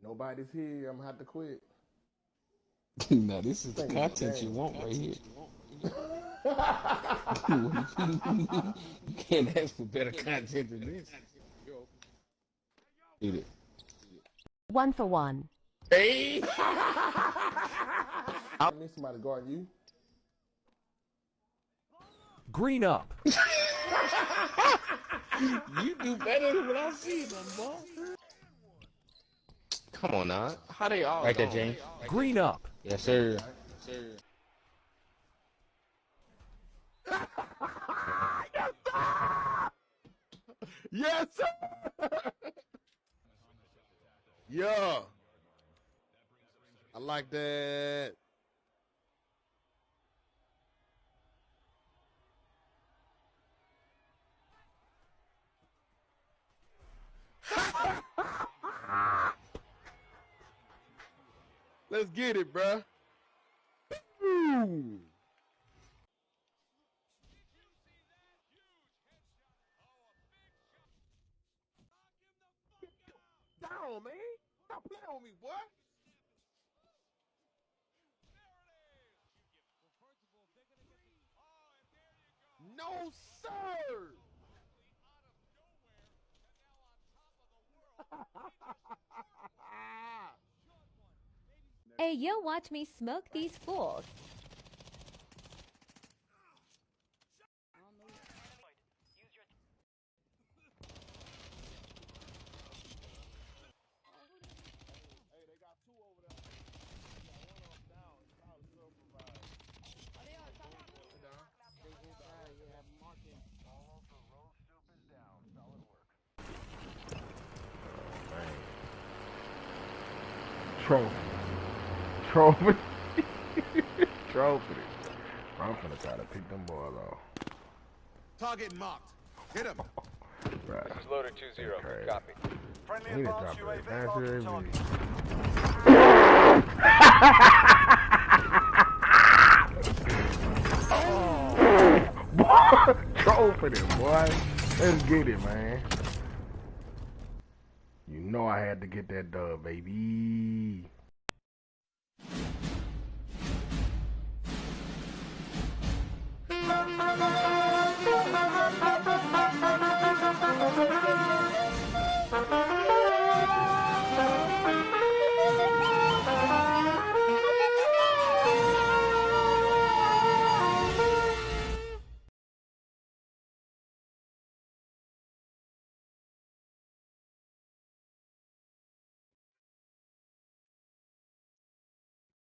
Nobody's here. I'm gonna have to quit. Now this is the Thinking of content you game. want right here. You can't ask for better content than this. Eat it. One for one. Hey! I need somebody guard you. Green up. You do better than what I see, them boy. Come on now. How they all Right there, gone? James. Green up. Yes, sir. Yes, sir. Yeah. I like that. Let's get it, bruh. Ooh. Down, man. Stop playing with me, boy. No, sir. Hey, yo, watch me smoke these fools. Trophy. Trophy. Trophy. I'm finna try to pick them boys off. Target marked. Hit him. Right. Loader 2-0. Okay. Copy. Friendly Need to advanced drop it. UAV Advanced marking UAV. target. Boy, trophy them, boy. Let's get it, man. You know I had to get that dub, baby.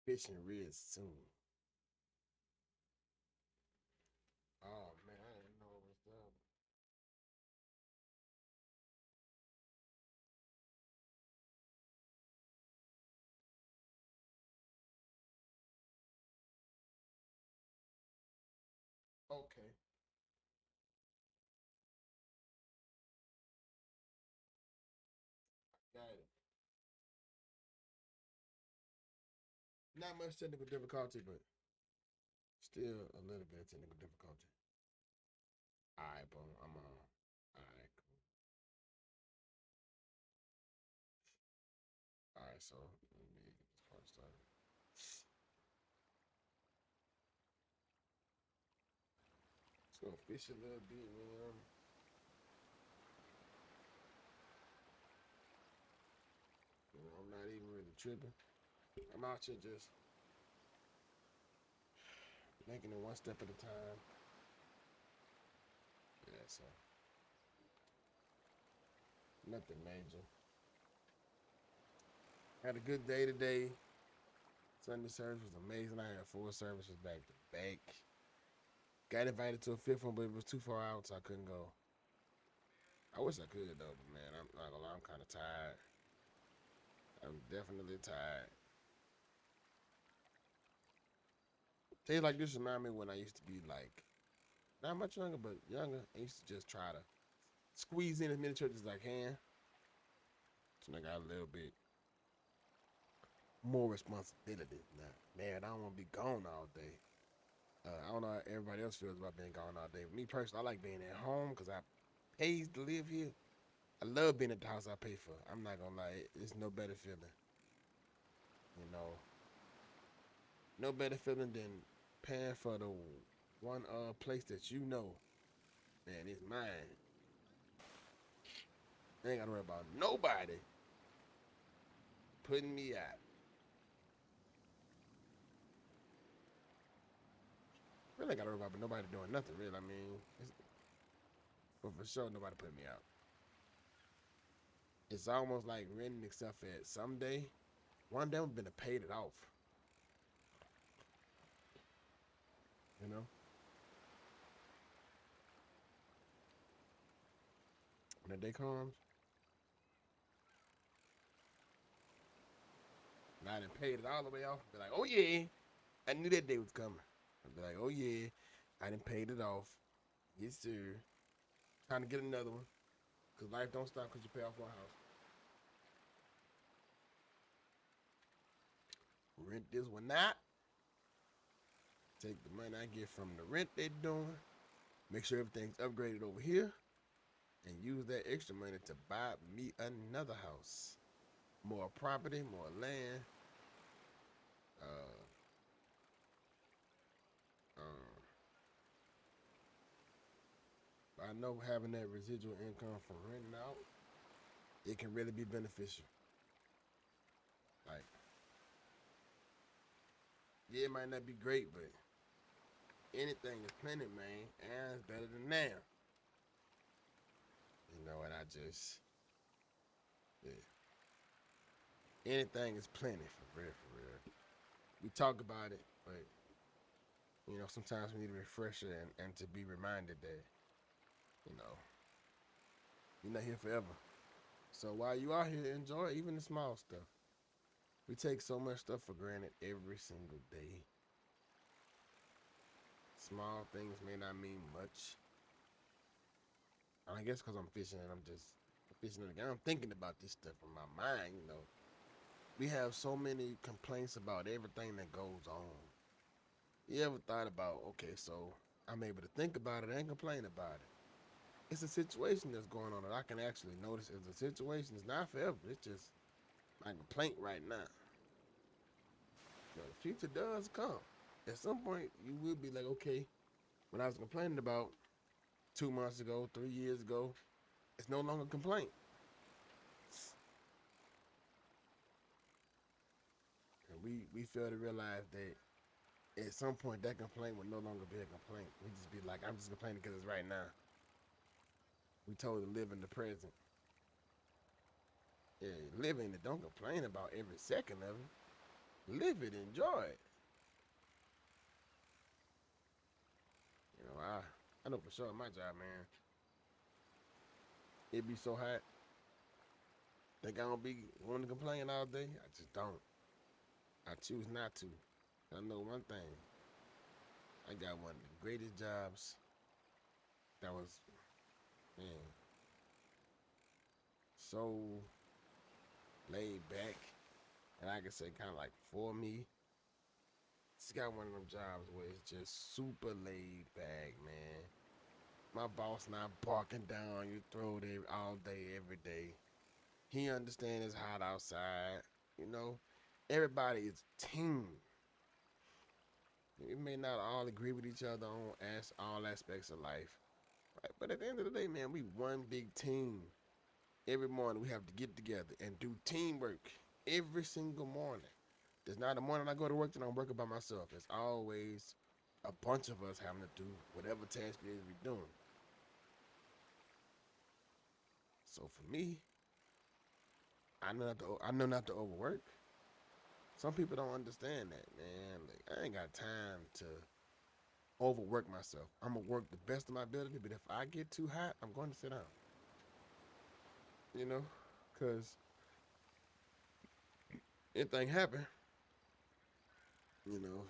Fishing real soon. Oh man, I didn't know it was done. Okay. Got it. Not much technical difficulty, but still a little bit of technical difficulty. Alright, bro. I'm on. Alright, cool. Alright, so let me get this part started. Let's go fish a little bit, man. You know, I'm not even really tripping. I'm out here just making it one step at a time. Yeah, so nothing major. Had a good day today. Sunday service was amazing. I had 4 services back to back. Got invited to a 5th one, but it was too far out, so I couldn't go. I wish I could though, but man, I'm not gonna lie, I'm kind of tired. I'm definitely tired. Days like this remind me when I used to be like, not much younger, but younger. I used to just try to squeeze in as many churches as I can. So I got a little bit more responsibility now. Man, I don't want to be gone all day. I don't know how everybody else feels about being gone all day. Me personally, I like being at home because I pays to live here. I love being at the house I pay for. I'm not gonna lie, it's no better feeling. You know, no better feeling than paying for the one place that you know, man, it's mine. I ain't gotta worry about nobody putting me out. Really ain't gotta worry about nobody doing nothing, really. I mean, but for sure, nobody put me out. It's almost like renting except for someday, one day I'm gonna pay it off. You know? When the day comes, and I done paid it all the way off, be like, oh yeah, I knew that day was coming. I'd be like, oh yeah, I done paid it off. Yes, sir. Trying to get another one. Because life don't stop because you pay off one house. Rent this one out. Take the money I get from the rent they're doing. Make sure everything's upgraded over here. And use that extra money to buy me another house. More property, more land. I know having that residual income from renting out, it can really be beneficial. Like, yeah, it might not be great, but anything is plenty, man, and it's better than now. You know, and I just, yeah, anything is plenty for real, for real. We talk about it, but you know, sometimes we need a refresher and to be reminded that, you know, you're not here forever. So while you are here, enjoy even the small stuff. We take so much stuff for granted every single day. Small things may not mean much. I guess because I'm fishing and I'm just fishing again. I'm thinking about this stuff in my mind, you know. We have so many complaints about everything that goes on. You ever thought about, okay, so I'm able to think about it and complain about it. It's a situation that's going on that I can actually notice as a situation. It's not forever. It's just my complaint right now. But the future does come. At some point, you will be like, okay, what I was complaining about 2 months ago, 3 years ago, it's no longer a complaint. And we fail to realize that at some point that complaint would no longer be a complaint. We just be like, I'm just complaining because it's right now. We told to live in the present. Yeah, live in it. Don't complain about every second of it. Live it, enjoy it. You know, I know for sure my job, man. It be so hot. Think I don't be wanting to complain all day? I just don't. I choose not to. I know one thing. I got one of the greatest jobs that was, man, so laid back. And I can say kind of like for me. It's got one of them jobs where it's just super laid back, man. My boss not barking down your throat all day, every day. He understands it's hot outside. You know, everybody is team. We may not all agree with each other on all aspects of life, right? But at the end of the day, man, we one big team. Every morning we have to get together and do teamwork every single morning. There's not a morning I go to work that I'm working by myself. It's always a bunch of us having to do whatever task it is we're doing. So for me, I know not to overwork. Some people don't understand that, man. Like, I ain't got time to overwork myself. I'm gonna work the best of my ability, but if I get too hot, I'm going to sit down. You know, cause anything happen, you know,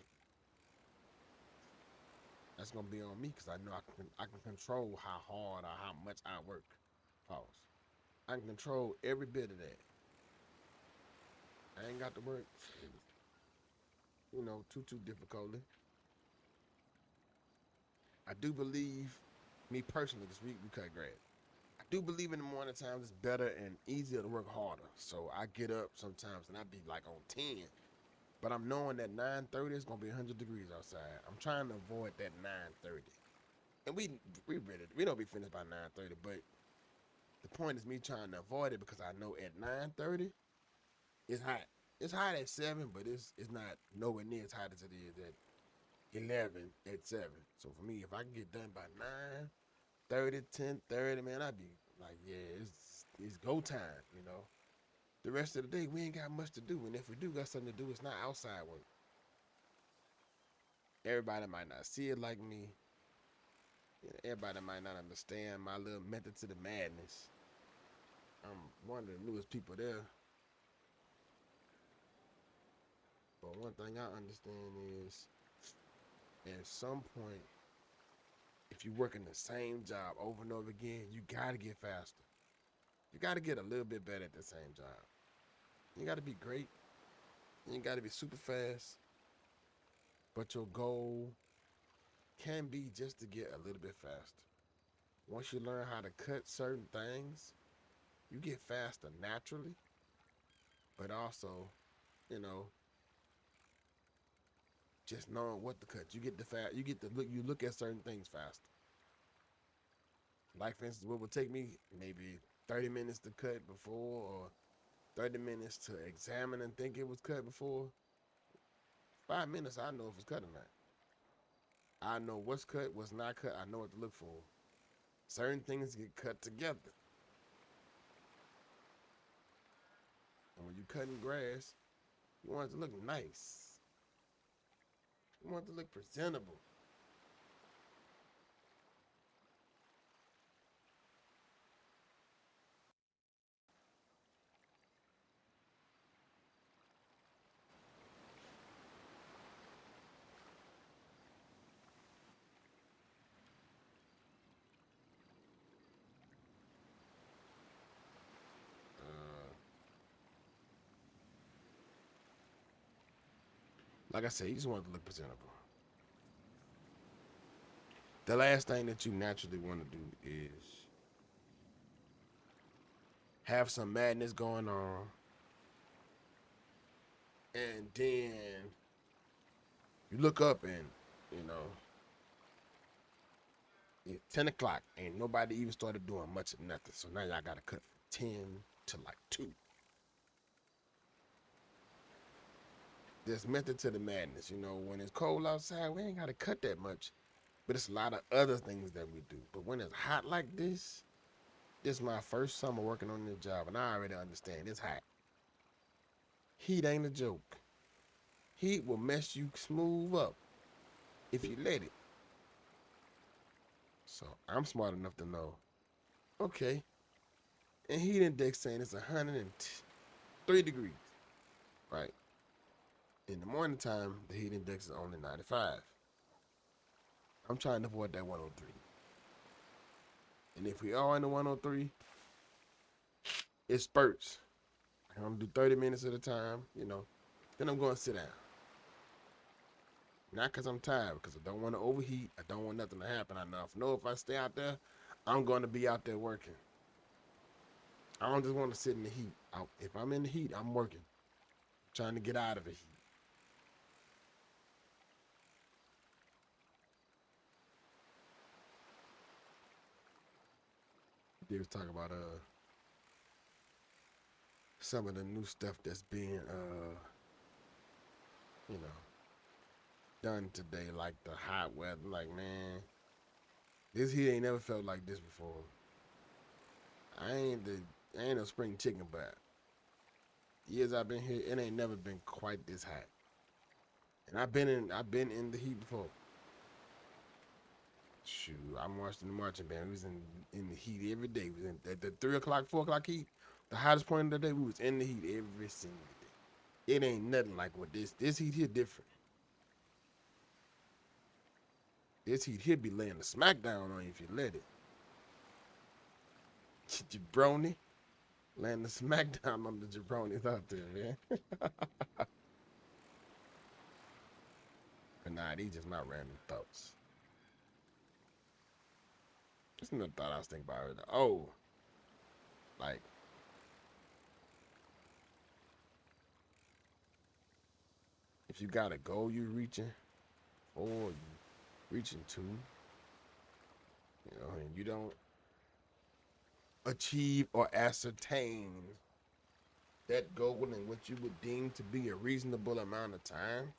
that's gonna be on me because I know I can control how hard or how much I work. Pause. I can control every bit of that. I ain't got to work, you know, too difficultly. I do believe, me personally, this week we cut grass. I do believe in the morning times it's better and easier to work harder. So I get up sometimes and I be like on 10. But I'm knowing that 9:30 is gonna be 100 degrees outside. I'm trying to avoid that 9:30. And we don't be finished by 9:30. But the point is me trying to avoid it because I know at 9:30 it's hot. It's hot at 7, but it's not nowhere near as hot as it is at 11 at 7. So for me, if I can get done by 9:30, 10:30, man, I'd be like, yeah, it's go time, you know. The rest of the day, we ain't got much to do. And if we do got something to do, it's not outside work. Everybody might not see it like me. You know, everybody might not understand my little method to the madness. I'm one of the newest people there. But one thing I understand is at some point, if you're working the same job over and over again, you gotta get faster. You gotta get a little bit better at the same job. You gotta be great. You gotta be super fast. But your goal can be just to get a little bit faster. Once you learn how to cut certain things, you get faster naturally. But also, you know, just knowing what to cut. You look at certain things faster. Like for instance, what would take me maybe 30 minutes to cut before, or 30 minutes to examine and think it was cut before. 5 minutes, I know if it's cut or not. I know what's cut, what's not cut. I know what to look for. Certain things get cut together. And when you're cutting grass, you want it to look nice. You want it to look presentable. Like I said, you just want it to look presentable. The last thing that you naturally want to do is have some madness going on, and then you look up and, you know, it's 10 o'clock, and nobody even started doing much of nothing. So now y'all got to cut from 10 to like 2. There's method to the madness. You know, when it's cold outside, we ain't got to cut that much. But it's a lot of other things that we do. But when it's hot like this is my first summer working on this job, and I already understand it's hot. Heat ain't a joke. Heat will mess you smooth up if you let it. So I'm smart enough to know, okay, and heat index saying it's 103 degrees, right? In the morning time, the heat index is only 95. I'm trying to avoid that 103. And if we are in the 103, it spurts. I'm gonna do 30 minutes at a time, you know. Then I'm gonna sit down. Not because I'm tired, because I don't want to overheat. I don't want nothing to happen. I know if I stay out there, I'm gonna be out there working. I don't just want to sit in the heat. If I'm in the heat, I'm working. I'm trying to get out of the heat. They was talking about some of the new stuff that's being you know, done today, like the hot weather. Like, man, this heat ain't never felt like this before. I ain't no spring chicken, but years I've been here, it ain't never been quite this hot. And I've been in the heat before. Shoot, I marched in the marching band. We was in the heat every day. We was in at the 3 o'clock, 4 o'clock heat. The hottest point of the day, we was in the heat every single day. It ain't nothing like what this heat here different. This heat here be laying the smackdown on you if you let it. Jabroni, laying the smackdown on the jabronis out there, man. But nah, these just my random thoughts. Just another thought I was thinking about earlier. Oh, like, if you got a goal you're reaching or you reaching to, and you don't achieve or ascertain that goal in what you would deem to be a reasonable amount of time,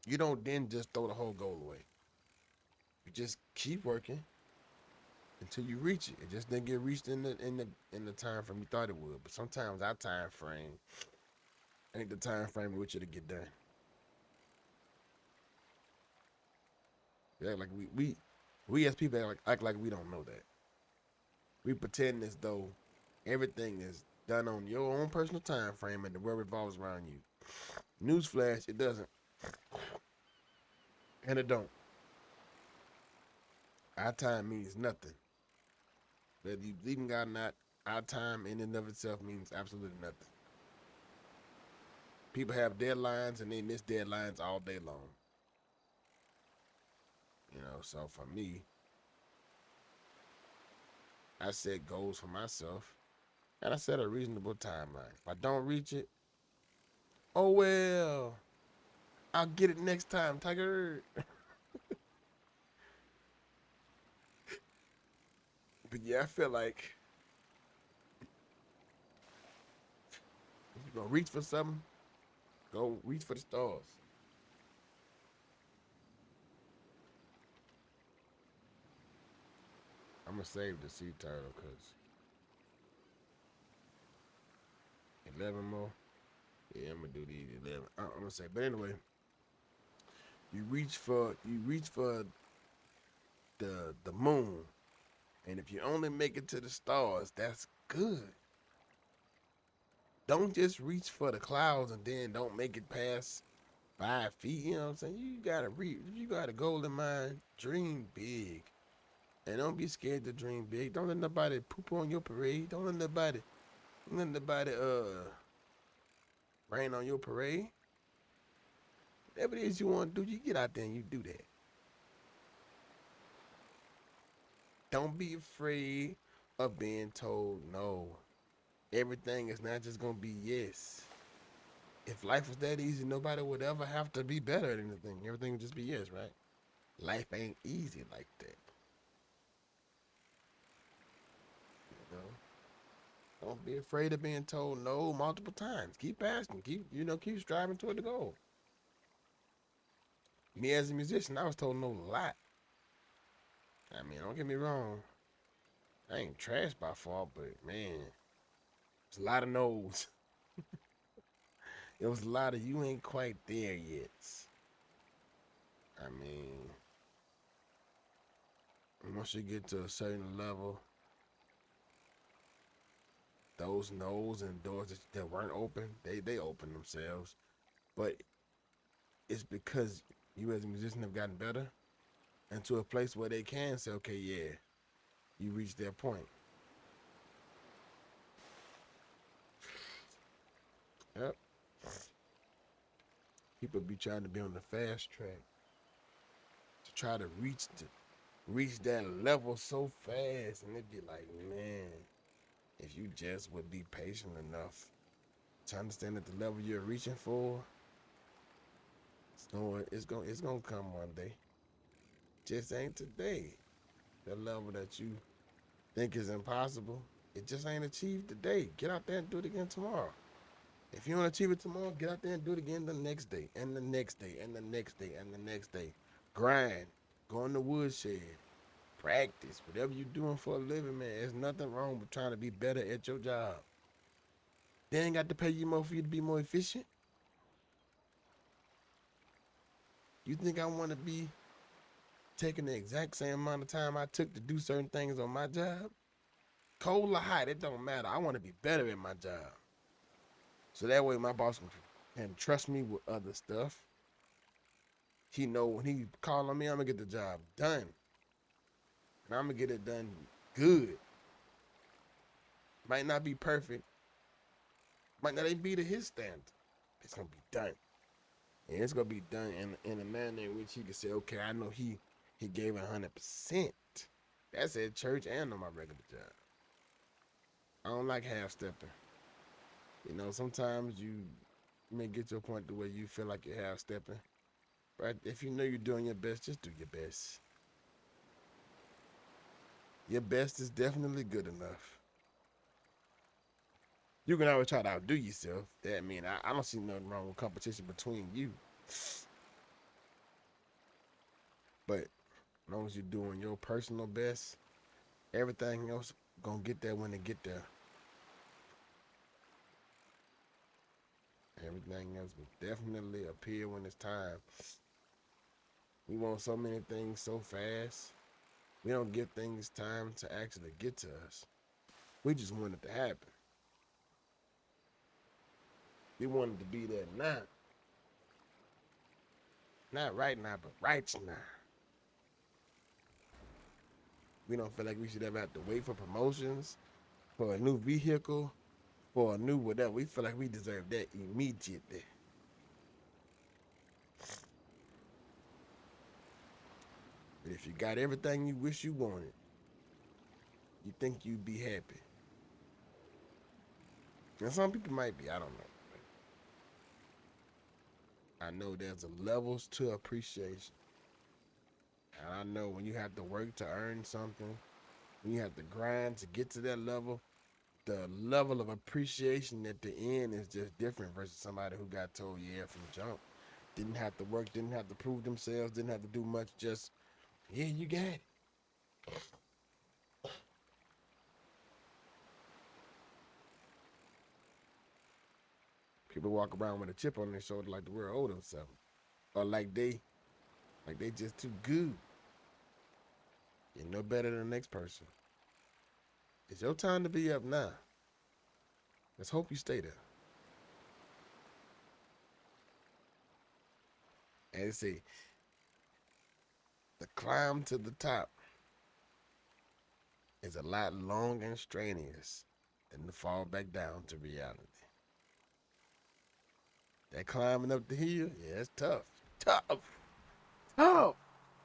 you don't then just throw the whole goal away. You just keep working until you reach it. It just didn't get reached in the time frame you thought it would. But sometimes our time frame ain't the time frame in which it'll get done. Yeah, like we as people act like we don't know that. We pretend as though everything is done on your own personal time frame and the world revolves around you. Newsflash, it doesn't. And it don't. Our time means nothing. Whether you believe in God or not, our time in and of itself means absolutely nothing. People have deadlines and they miss deadlines all day long. So for me, I set goals for myself and I set a reasonable timeline. If I don't reach it, oh well, I'll get it next time, Tiger. But yeah, I feel like if you're gonna reach for something, go reach for the stars. I'm gonna save the sea turtle because 11 more. Yeah, I'm gonna do these 11. I'm gonna say, but anyway, you reach for the moon, and if you only make it to the stars, that's good. Don't just reach for the clouds and then don't make it past 5 feet. You know what I'm saying? You gotta reach. If you got a goal in mind, dream big, and don't be scared to dream big. Don't let nobody poop on your parade. Don't let nobody rain on your parade. Whatever it is you want to do, you get out there and you do that. Don't be afraid of being told no. Everything is not just gonna be yes. If life was that easy, nobody would ever have to be better at anything. Everything would just be yes, right? Life ain't easy like that. You know? Don't be afraid of being told no multiple times. Keep asking. Keep striving toward the goal. Me as a musician, I was told no a lot. I mean, don't get me wrong. I ain't trash by far, but man, there's a lot of no's. It was a lot of you ain't quite there yet. I mean, once you get to a certain level, those no's and doors that weren't open, they open themselves. But it's because you as a musician have gotten better and to a place where they can say, okay, yeah, you reached their point. Yep. People be trying to be on the fast track to try to reach that level so fast, and it'd be like, man, if you just would be patient enough to understand that the level you're reaching for, it's gonna come one day. Just ain't today. The level that you think is impossible, it just ain't achieved today. Get out there and do it again tomorrow. If you don't achieve it tomorrow, get out there and do it again the next day, and the next day, and the next day, and the next day. Grind. Go in the woodshed. Practice. Whatever you're doing for a living, man. There's nothing wrong with trying to be better at your job. They ain't got to pay you more for you to be more efficient. You think I want to be taking the exact same amount of time I took to do certain things on my job? Cold or hot, it don't matter. I want to be better at my job. So that way my boss can trust me with other stuff. He know when he call on me, I'm going to get the job done. And I'm going to get it done good. Might not be perfect. Might not even be to his standard. It's going to be done. And it's going to be done in a manner in which he can say, okay, I know he gave 100%. That's at church and on my regular job. I don't like half-stepping. Sometimes you You may get to a point to where you feel like you're half stepping. But if you know you're doing your best, just do your best. Your best is definitely good enough. You can always try to outdo yourself. That mean I don't see nothing wrong with competition between you. But as long as you're doing your personal best, everything else gonna get there when they get there. Everything else will definitely appear when it's time. We want so many things so fast. We don't give things time to actually get to us. We just want it to happen. We want it to be there now. Not right now, but right now. We don't feel like we should ever have to wait for promotions, for a new vehicle, for a new whatever. We feel like we deserve that immediately. But if you got everything you wish you wanted, you think you'd be happy. And some people might be, I don't know. I know there's a levels to appreciation. And I know when you have to work to earn something, when you have to grind to get to that level, the level of appreciation at the end is just different versus somebody who got told yeah from the jump. Didn't have to work, didn't have to prove themselves, didn't have to do much, just, yeah, you got it. People walk around with a chip on their shoulder like the world owed them something. Or like they just too good. You're no better than the next person. It's your time to be up now. Let's hope you stay there. And they say, the climb to the top is a lot long and strenuous than the fall back down to reality. That climbing up the hill, yeah, it's tough. Tough. Tough.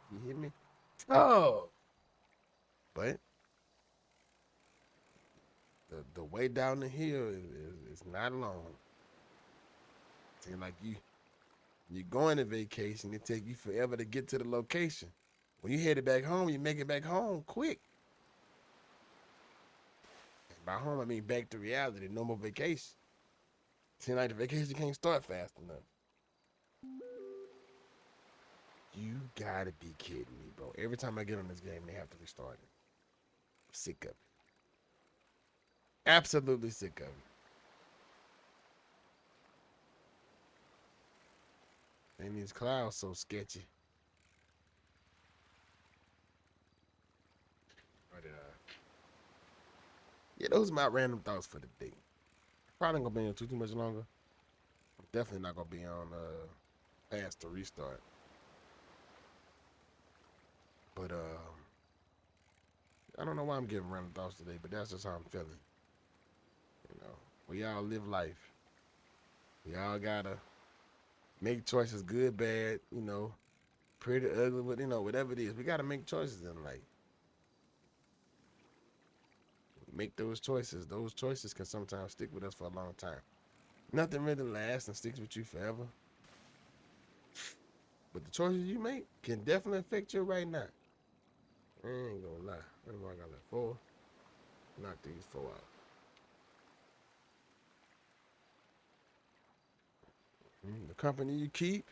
You hear me? Tough. But the way down the hill is not long. Seems like you're going to vacation, it take you forever to get to the location. When you headed back home, you make it back home quick. And by home, I mean back to reality, no more vacation. Seems like the vacation can't start fast enough. You gotta be kidding me, bro. Every time I get on this game, they have to restart it. I'm sick of it. Absolutely sick of it. And these clouds so sketchy. But yeah, those are my random thoughts for the day. Probably ain't gonna be on too much longer. I'm definitely not gonna be on past the restart. But I don't know why I'm giving random thoughts today, but that's just how I'm feeling. You know, we all live life. We all gotta make choices, good, bad, you know, pretty, ugly, but you know, whatever it is, we gotta make choices in life. Make those choices. Those choices can sometimes stick with us for a long time. Nothing really lasts and sticks with you forever. But the choices you make can definitely affect you right now. I ain't gonna lie. I know I got like 4. Knock these 4 out. The company you keep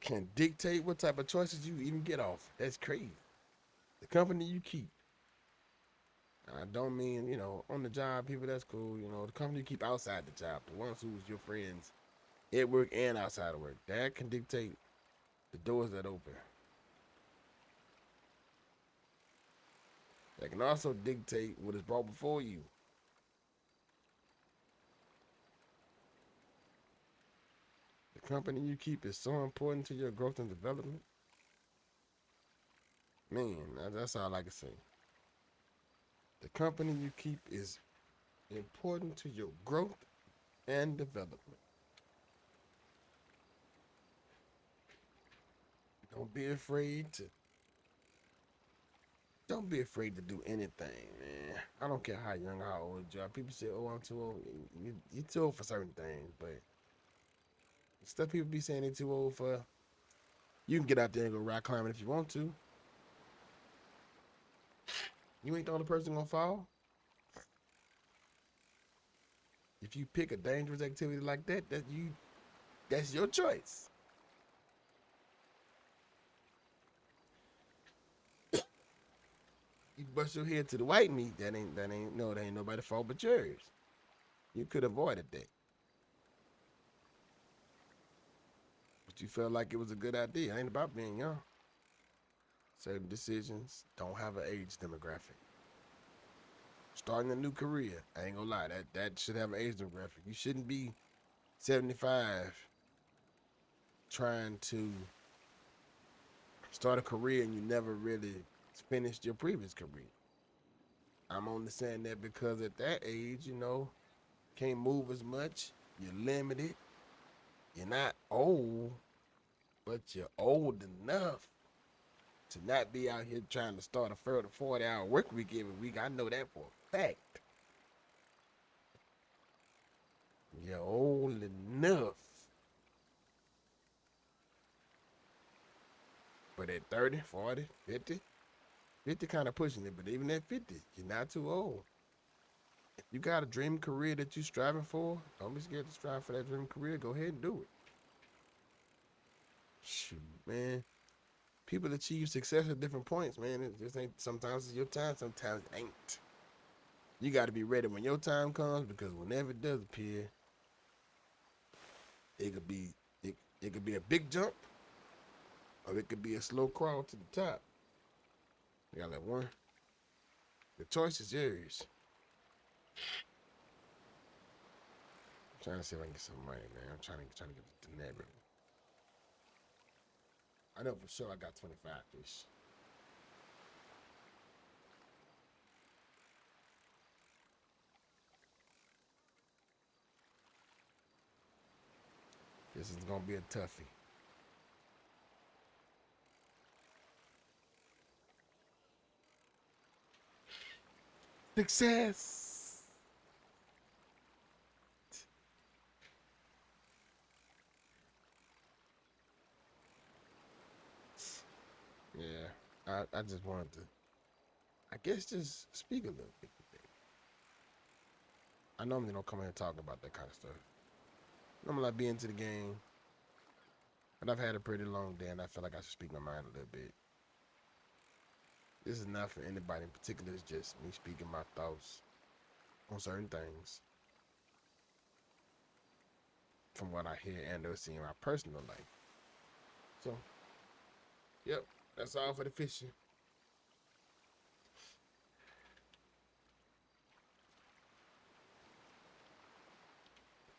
can dictate what type of choices you even get off. That's crazy. The company you keep. I don't mean, you know, on the job, people, that's cool. You know, the company you keep outside the job, the ones who's your friends at work and outside of work, that can dictate the doors that open. That can also dictate what is brought before you. The company you keep is so important to your growth and development. Man, that's all I can say. The company you keep is important to your growth and development. Don't be afraid to Don't be afraid to do anything, man. I don't care how young or how old you are. People say, "Oh, I'm too old." You're too old for certain things, but Stuff people be saying they too old for. You can get out there and go rock climbing if you want to. You ain't the only person gonna fall. If you pick a dangerous activity like that, that's your choice. You bust your head to the white meat, that ain't nobody's fault but yours. You could have avoided that. But you felt like it was a good idea. It ain't about being young. Certain decisions don't have an age demographic. Starting a new career, I ain't gonna lie, that should have an age demographic. You shouldn't be 75 trying to start a career and you never really finished your previous career. I'm only saying that because at that age, can't move as much. You're limited. You're not old, but you're old enough to not be out here trying to start a 40-hour work week every week. I know that for a fact. You're old enough. But at 30, 40, 50, 50 kind of pushing it. But even at 50, you're not too old. If you got a dream career that you're striving for, don't be scared to strive for that dream career. Go ahead and do it. Shoot, man. People achieve success at different points, man. It just ain't. Sometimes it's your time, sometimes it ain't. You got to be ready when your time comes, because whenever it does appear, it could be it could be a big jump, or it could be a slow crawl to the top. You got like one. The choice is yours. I'm trying to see if I can get some money, man. I'm trying to get the neighborhood. I know for sure I got 25 fish. This is gonna be a toughie. Success. Yeah, I just wanted to, I guess, just speak a little bit today. I normally don't come here talking about that kind of stuff. Normally I be into the game, but I've had a pretty long day, and I feel like I should speak my mind a little bit. This is not for anybody in particular. It's just me speaking my thoughts on certain things from what I hear and or see in my personal life. So, yep, that's all for the fishing.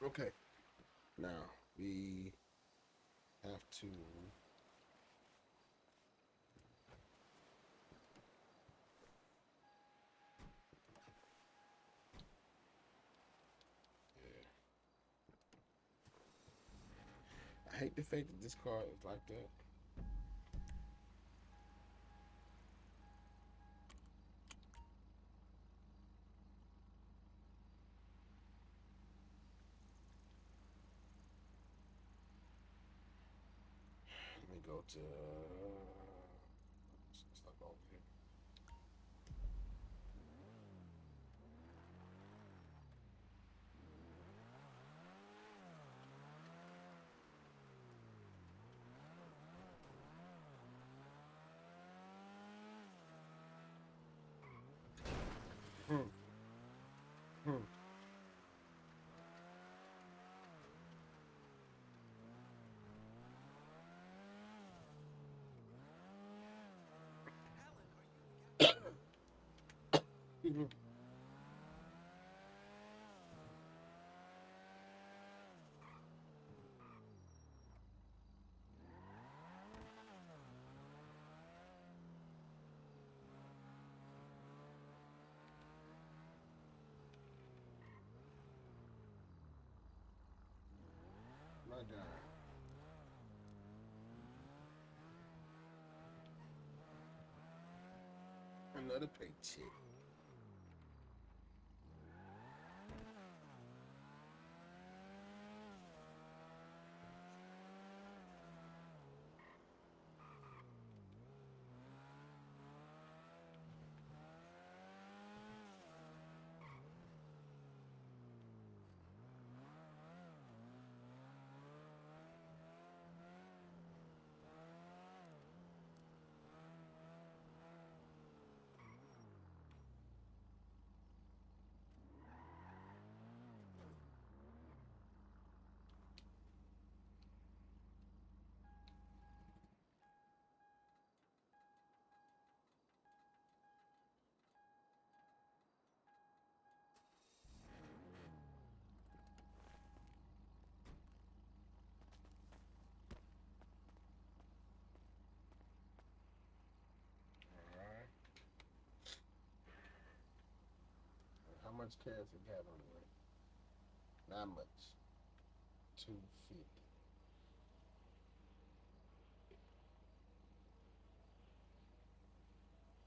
Okay, now we have to. Yeah. I hate the fact that this car is like that. Let me go to. Let's not go over here. Hmm. Hmm. My God. Another paycheck. much cash we got on the way? Not much. 250.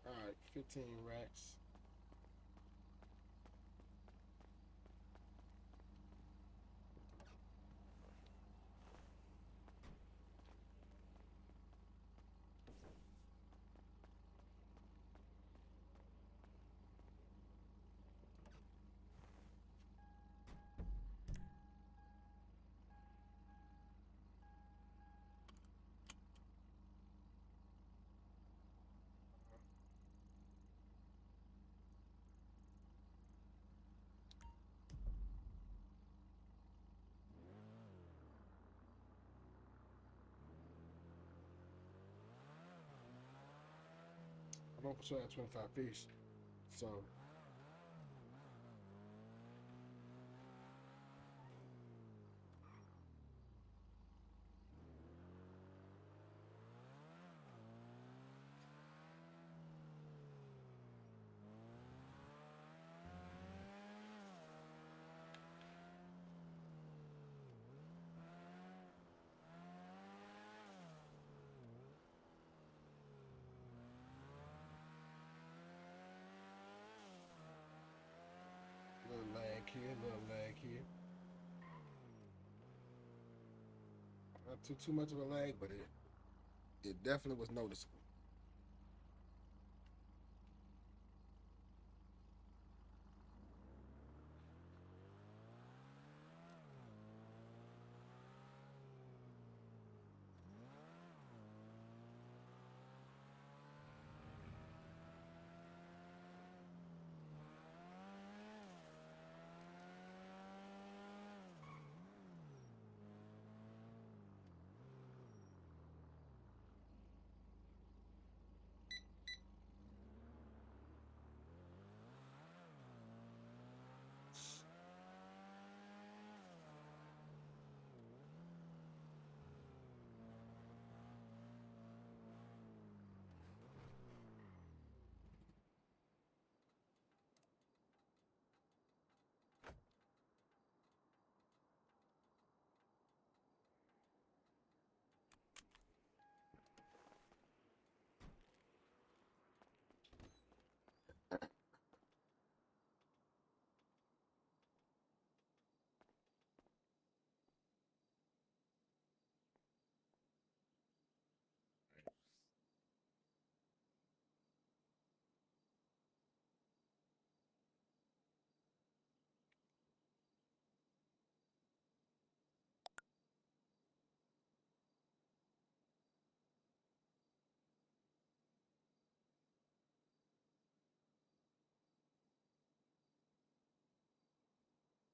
Alright, 15 racks. I'm on for sure at 25 fish. So little lag here, little lag here. Not too much of a lag, but it definitely was noticeable.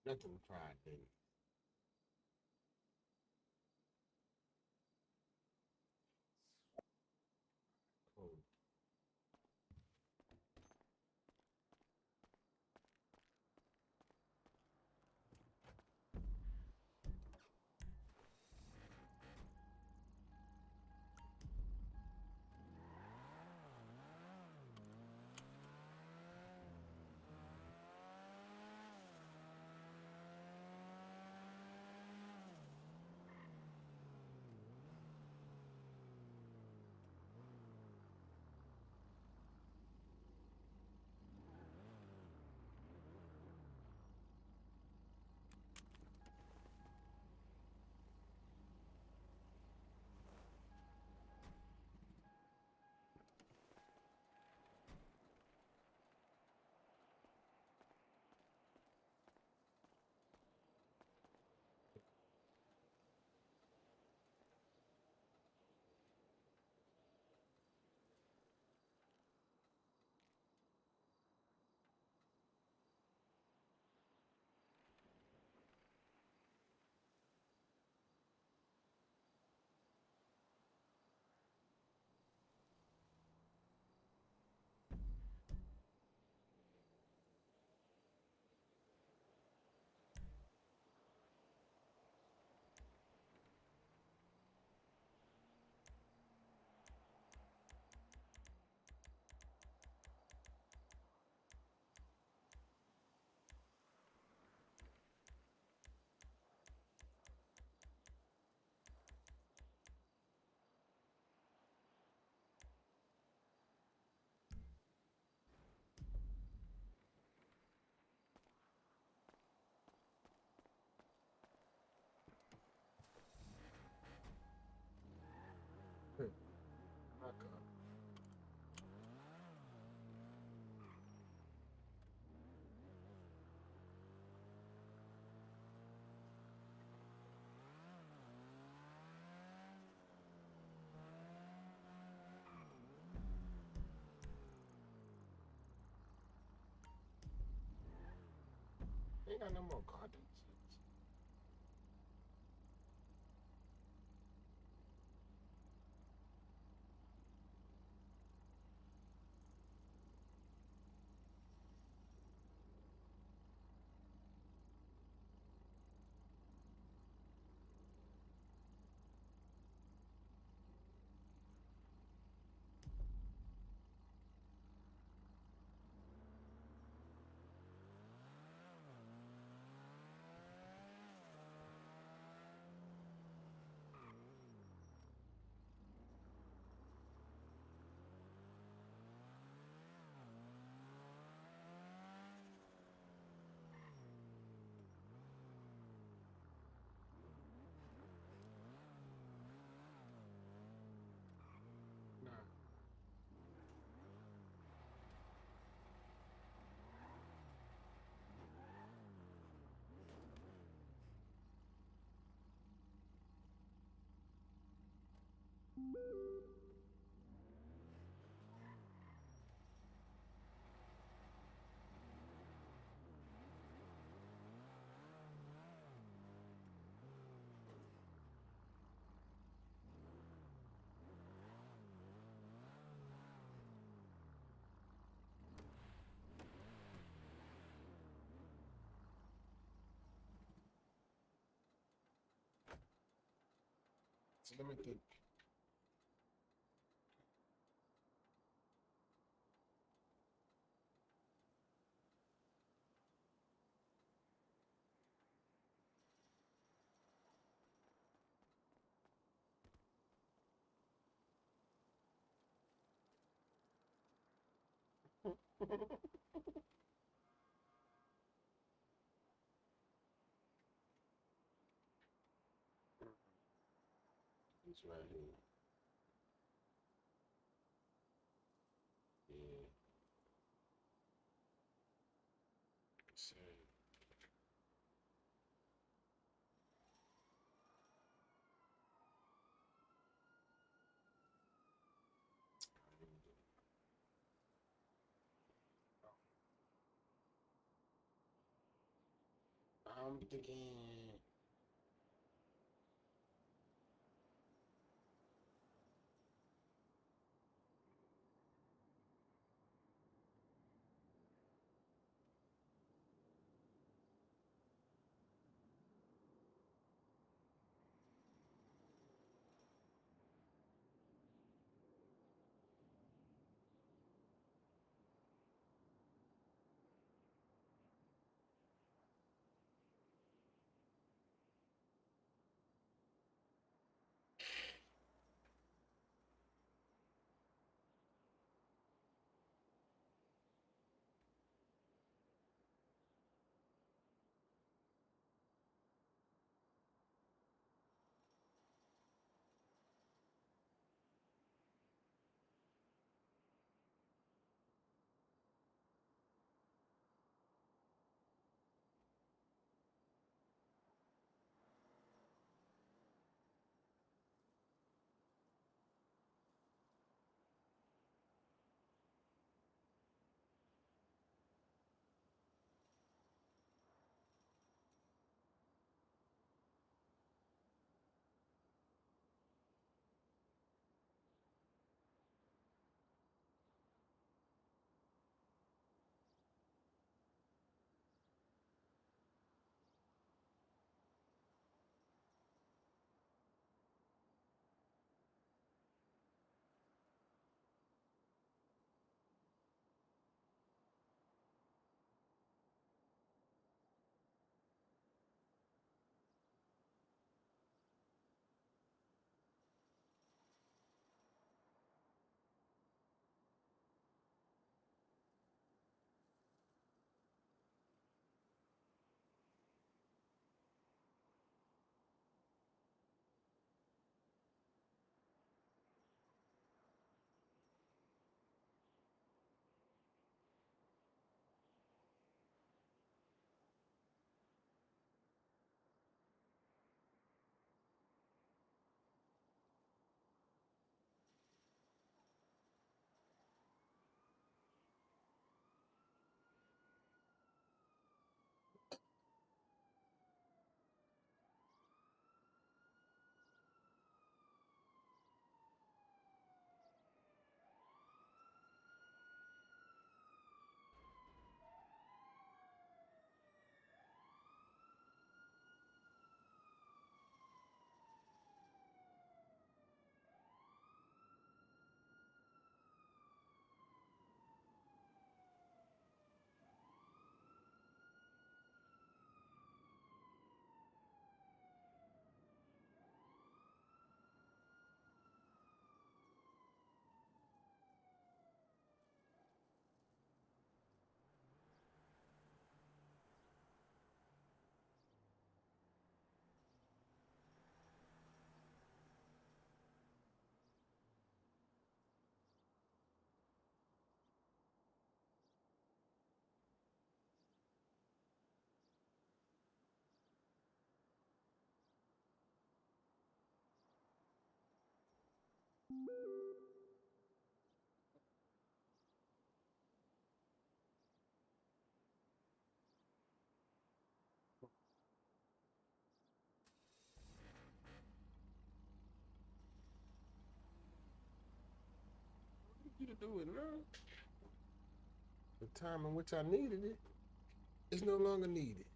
Nothing fried, baby. Cool. ain't got no more cartridges. Nah. So let me think. It's right here. Yeah. So, I'm thinking. You to do it now. The time in which I needed it is no longer needed.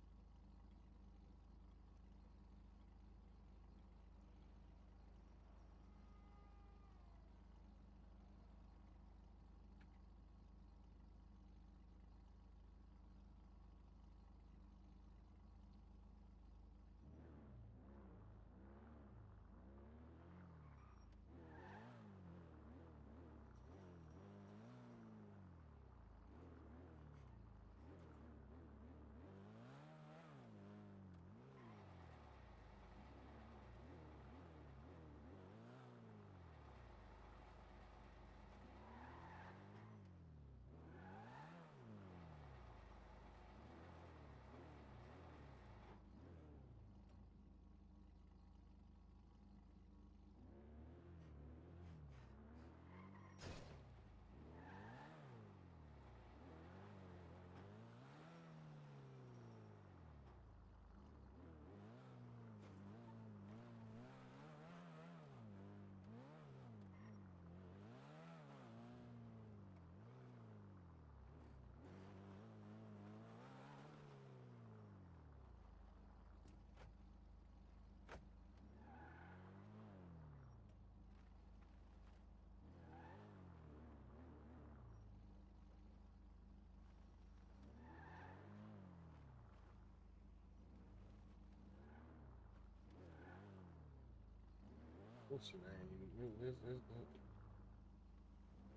What's your name?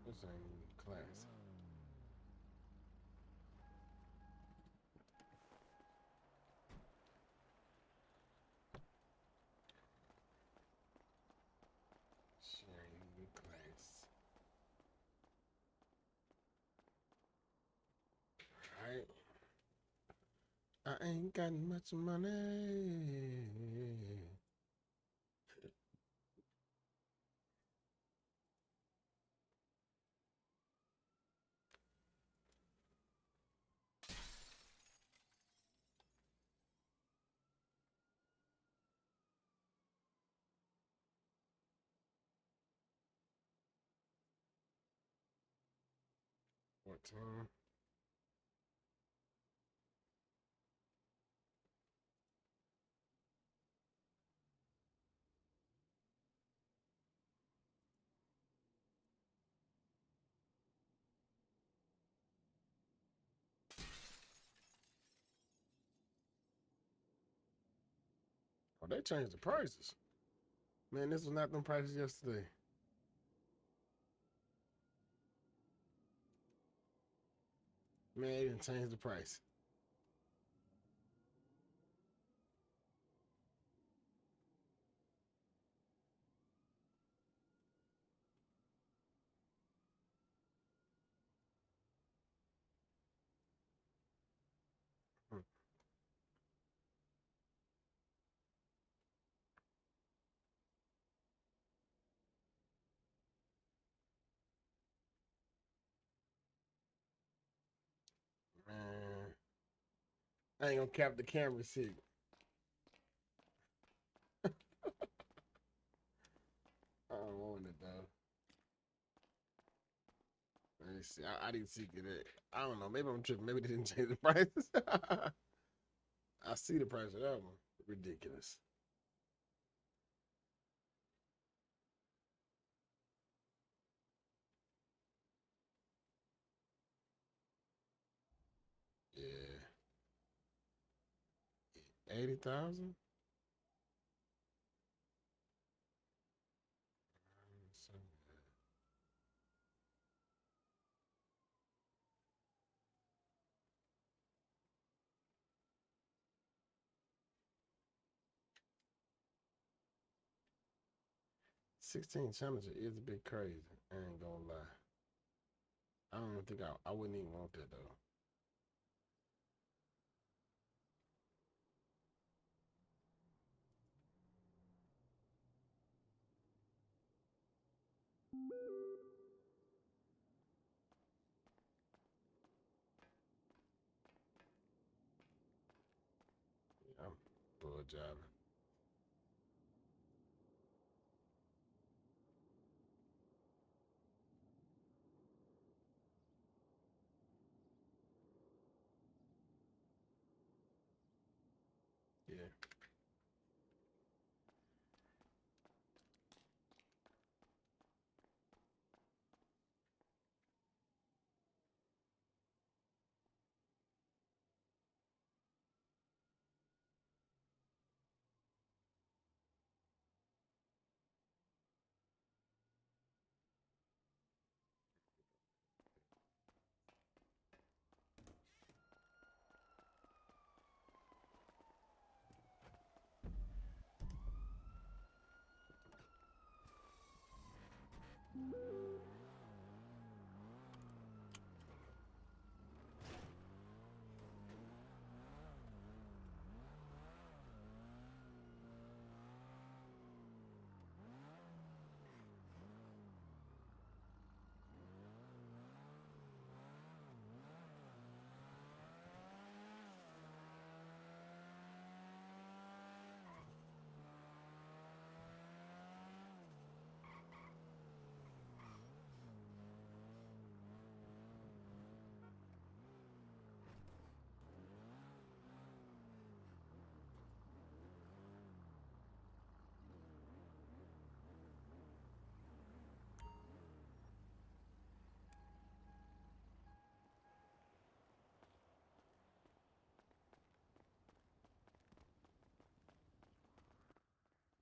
This ain't even class. Shit ain't even class. Alright. I ain't got much money. 14. Oh, they changed the prices. Man, this was not them prices yesterday. Man, they didn't change the price. Man, I ain't gonna cap the camera shit. I don't want it though. Let me see. I didn't see it. I don't know. Maybe I'm tripping. Maybe they didn't change the prices. I see the price of that one. Ridiculous. Yeah. 80,000? 16 challenger is a bit crazy. I ain't gonna lie. I don't even think I wouldn't even want that though. I'm bull jobbing. Yeah.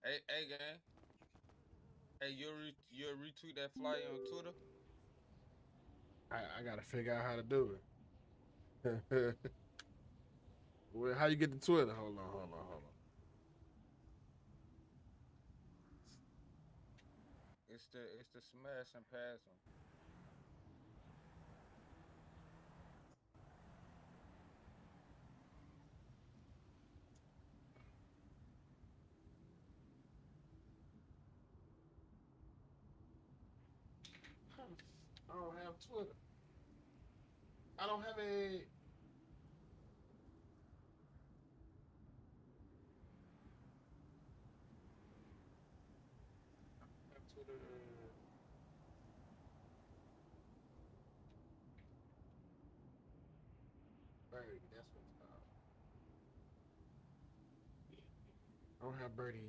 Hey, gang. Hey, you'll retweet that flyer on Twitter? I gotta figure out how to do it. Well, how you get to Twitter? Hold on. It's the smash and pass one. I don't have Twitter. I don't have a. Have Twitter. Birdie, that's what it's called. I don't have Birdie.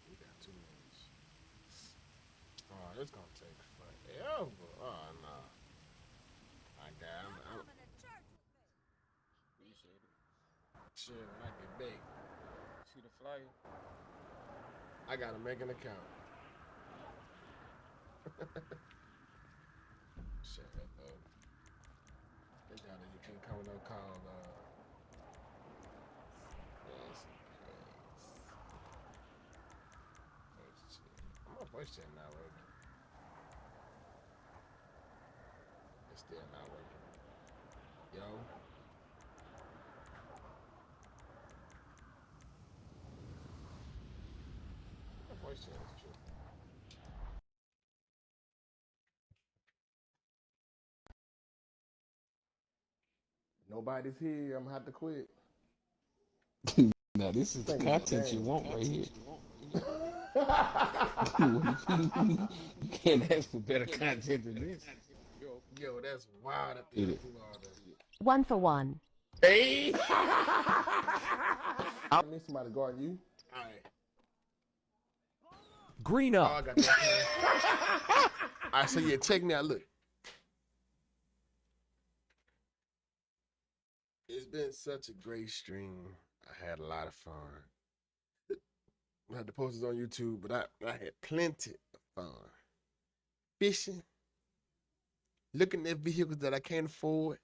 We got 2 minutes. Oh, it's gonna take forever. Oh no. I got. I'm Appreciate it. shit. When I get big, See the flyer? I gotta make an account. Shit, they got a thing coming up called yes, my voice chat not working. It's still not working. Yo. My voice chat is true. Nobody's here. I'm gonna have to quit. Now this is the Think it's content you game. want right here. You can't ask for better content than this. Yo, that's wild that they Get it. do all that. 1 for 1. Hey! I need somebody guarding you. All right. Green Oh, I up. got that. All right, so yeah, check me out. Look. It's been such a great stream. I had a lot of fun. I had to post this on YouTube, but I had plenty of fun. Fishing, looking at vehicles that I can't afford,